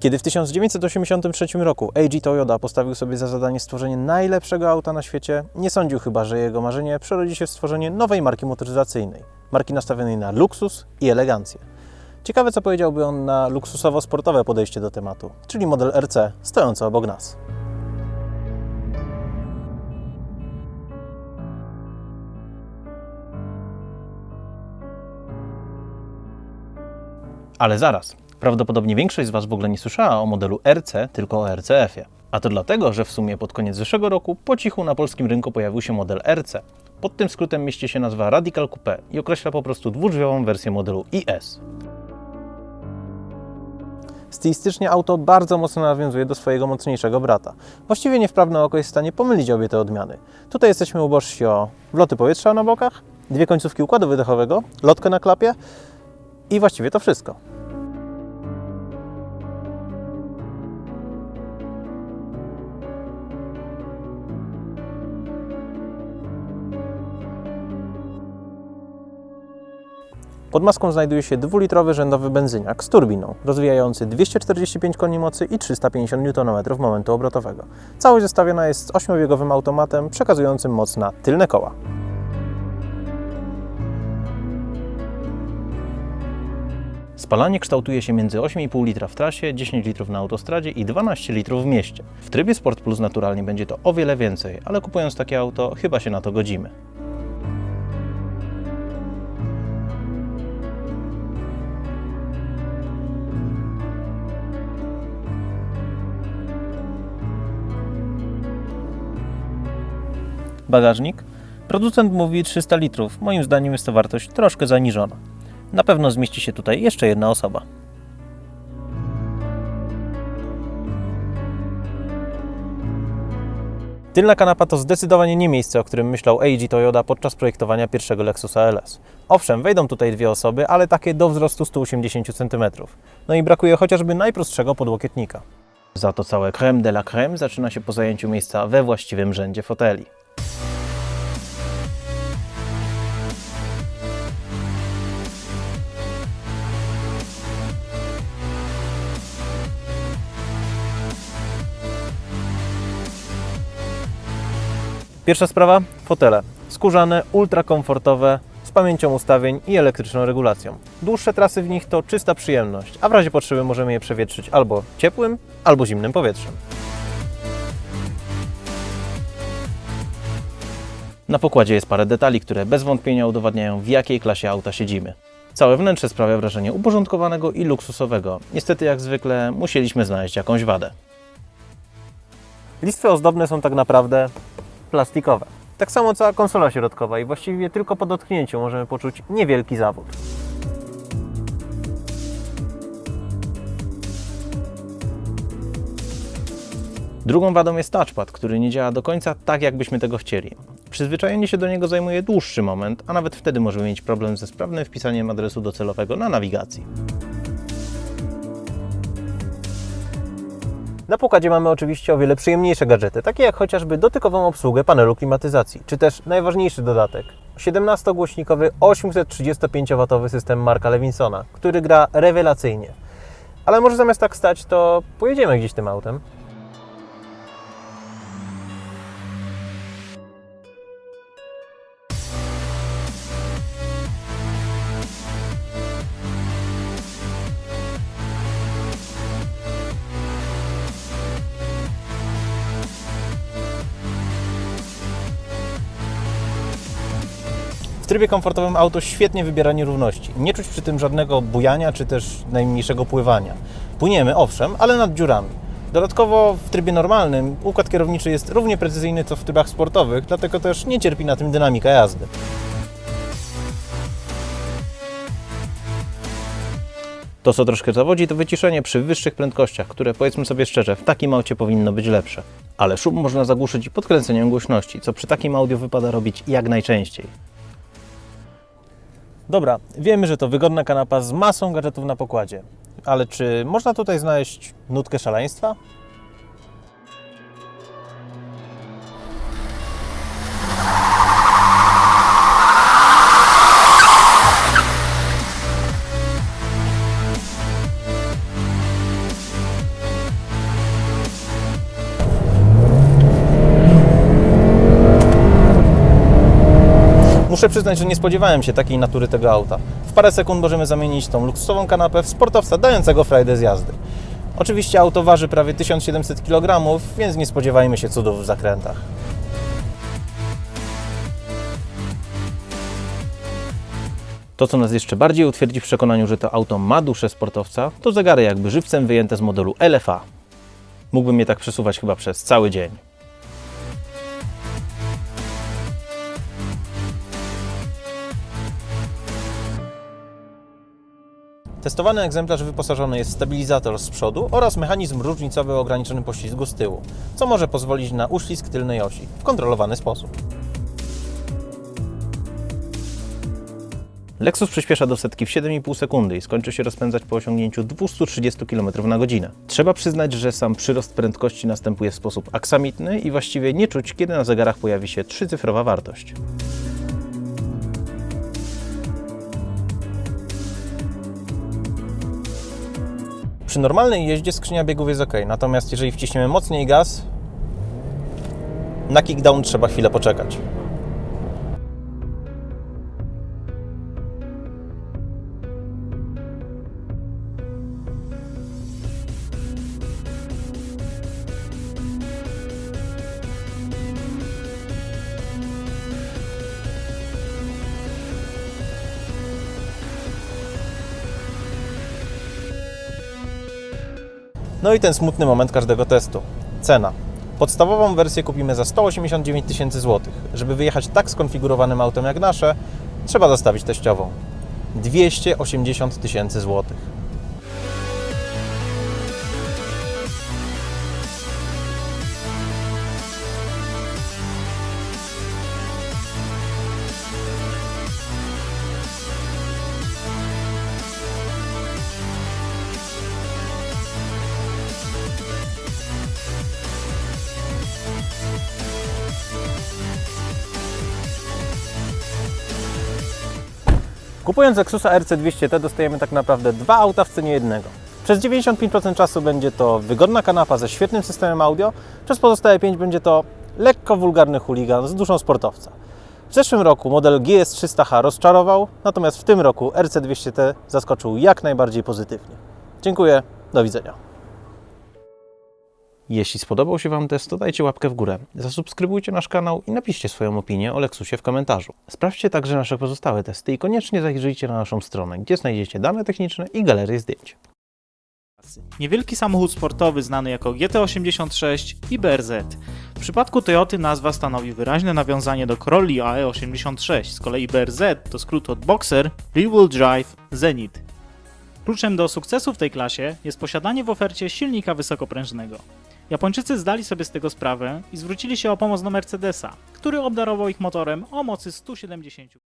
Kiedy w 1983 roku Eiji Toyoda postawił sobie za zadanie stworzenie najlepszego auta na świecie, nie sądził chyba, że jego marzenie przerodzi się w stworzenie nowej marki motoryzacyjnej. Marki nastawionej na luksus i elegancję. Ciekawe, co powiedziałby on na luksusowo-sportowe podejście do tematu, czyli model RC stojący obok nas. Ale zaraz, prawdopodobnie większość z Was w ogóle nie słyszała o modelu RC, tylko o RCF-ie. A to dlatego, że w sumie pod koniec zeszłego roku po cichu na polskim rynku pojawił się model RC. Pod tym skrótem mieści się nazwa Radical Coupe i określa po prostu dwudrzwiową wersję modelu IS. Stylistycznie auto bardzo mocno nawiązuje do swojego mocniejszego brata. Właściwie niewprawne oko jest w stanie pomylić obie te odmiany. Tutaj jesteśmy ubożsi o wloty powietrza na bokach, dwie końcówki układu wydechowego, lotkę na klapie i właściwie to wszystko. Pod maską znajduje się 2-litrowy rzędowy benzyniak z turbiną, rozwijający 245 koni mocy i 350 Nm momentu obrotowego. Całość zestawiona jest z 8-biegowym automatem przekazującym moc na tylne koła. Spalanie kształtuje się między 8,5 litra w trasie, 10 litrów na autostradzie i 12 litrów w mieście. W trybie Sport Plus naturalnie będzie to o wiele więcej, ale kupując takie auto chyba się na to godzimy. Bagażnik? Producent mówi 300 litrów. Moim zdaniem jest to wartość troszkę zaniżona. Na pewno zmieści się tutaj jeszcze jedna osoba. Tylna kanapa to zdecydowanie nie miejsce, o którym myślał Eiji Toyoda podczas projektowania pierwszego Lexusa LS. Owszem, wejdą tutaj dwie osoby, ale takie do wzrostu 180 cm. No i brakuje chociażby najprostszego podłokietnika. Za to całe crème de la crème zaczyna się po zajęciu miejsca we właściwym rzędzie foteli. Pierwsza sprawa, fotele. Skórzane, ultra komfortowe, z pamięcią ustawień i elektryczną regulacją. Dłuższe trasy w nich to czysta przyjemność, a w razie potrzeby możemy je przewietrzyć albo ciepłym, albo zimnym powietrzem. Na pokładzie jest parę detali, które bez wątpienia udowadniają, w jakiej klasie auta siedzimy. Całe wnętrze sprawia wrażenie uporządkowanego i luksusowego. Niestety, jak zwykle, musieliśmy znaleźć jakąś wadę. Listwy ozdobne są tak naprawdę plastikowe. Tak samo cała konsola środkowa i właściwie tylko po dotknięciu możemy poczuć niewielki zawód. Drugą wadą jest touchpad, który nie działa do końca tak, jakbyśmy tego chcieli. Przyzwyczajenie się do niego zajmuje dłuższy moment, a nawet wtedy możemy mieć problem ze sprawnym wpisaniem adresu docelowego na nawigacji. Na pokładzie mamy oczywiście o wiele przyjemniejsze gadżety, takie jak chociażby dotykową obsługę panelu klimatyzacji, czy też najważniejszy dodatek, 17-głośnikowy 835W system Marka Lewinsona, który gra rewelacyjnie. Ale może zamiast tak stać, to pojedziemy gdzieś tym autem. W trybie komfortowym auto świetnie wybiera nierówności. Nie czuć przy tym żadnego bujania czy też najmniejszego pływania. Płyniemy, owszem, ale nad dziurami. Dodatkowo w trybie normalnym układ kierowniczy jest równie precyzyjny co w trybach sportowych, dlatego też nie cierpi na tym dynamika jazdy. To, co troszkę zawodzi, to wyciszenie przy wyższych prędkościach, które, powiedzmy sobie szczerze, w takim aucie powinno być lepsze. Ale szum można zagłuszyć podkręceniem głośności, co przy takim audio wypada robić jak najczęściej. Dobra, wiemy, że to wygodna kanapa z masą gadżetów na pokładzie, ale czy można tutaj znaleźć nutkę szaleństwa? Muszę przyznać, że nie spodziewałem się takiej natury tego auta. W parę sekund możemy zamienić tą luksusową kanapę w sportowca dającego frajdę z jazdy. Oczywiście auto waży prawie 1700 kg, więc nie spodziewajmy się cudów w zakrętach. To, co nas jeszcze bardziej utwierdzi w przekonaniu, że to auto ma duszę sportowca, to zegary jakby żywcem wyjęte z modelu LFA. Mógłbym je tak przesuwać chyba przez cały dzień. Testowany egzemplarz wyposażony jest w stabilizator z przodu oraz mechanizm różnicowy o ograniczonym poślizgu z tyłu, co może pozwolić na uślizg tylnej osi w kontrolowany sposób. Lexus przyspiesza do setki w 7,5 sekundy i skończy się rozpędzać po osiągnięciu 230 km/h. Trzeba przyznać, że sam przyrost prędkości następuje w sposób aksamitny i właściwie nie czuć, kiedy na zegarach pojawi się trzycyfrowa wartość. Przy normalnej jeździe skrzynia biegów jest ok, natomiast jeżeli wciśniemy mocniej gaz, na kickdown trzeba chwilę poczekać. No i ten smutny moment każdego testu. Cena. Podstawową wersję kupimy za 189 tysięcy złotych. Żeby wyjechać tak skonfigurowanym autem jak nasze, trzeba zostawić teściową. 280 tysięcy złotych. Kupując Lexusa RC200T dostajemy tak naprawdę dwa auta w cenie jednego. Przez 95% czasu będzie to wygodna kanapa ze świetnym systemem audio, przez pozostałe 5% będzie to lekko wulgarny chuligan z duszą sportowca. W zeszłym roku model GS300H rozczarował, natomiast w tym roku RC200T zaskoczył jak najbardziej pozytywnie. Dziękuję, do widzenia. Jeśli spodobał się Wam test, to dajcie łapkę w górę, zasubskrybujcie nasz kanał i napiszcie swoją opinię o Lexusie w komentarzu. Sprawdźcie także nasze pozostałe testy i koniecznie zajrzyjcie na naszą stronę, gdzie znajdziecie dane techniczne i galerię zdjęć. Niewielki samochód sportowy znany jako GT86 i BRZ. W przypadku Toyoty nazwa stanowi wyraźne nawiązanie do Corolli AE86, z kolei BRZ to skrót od Boxer, Rear Wheel Drive, Zenith. Kluczem do sukcesu w tej klasie jest posiadanie w ofercie silnika wysokoprężnego. Japończycy zdali sobie z tego sprawę i zwrócili się o pomoc do Mercedesa, który obdarował ich motorem o mocy 170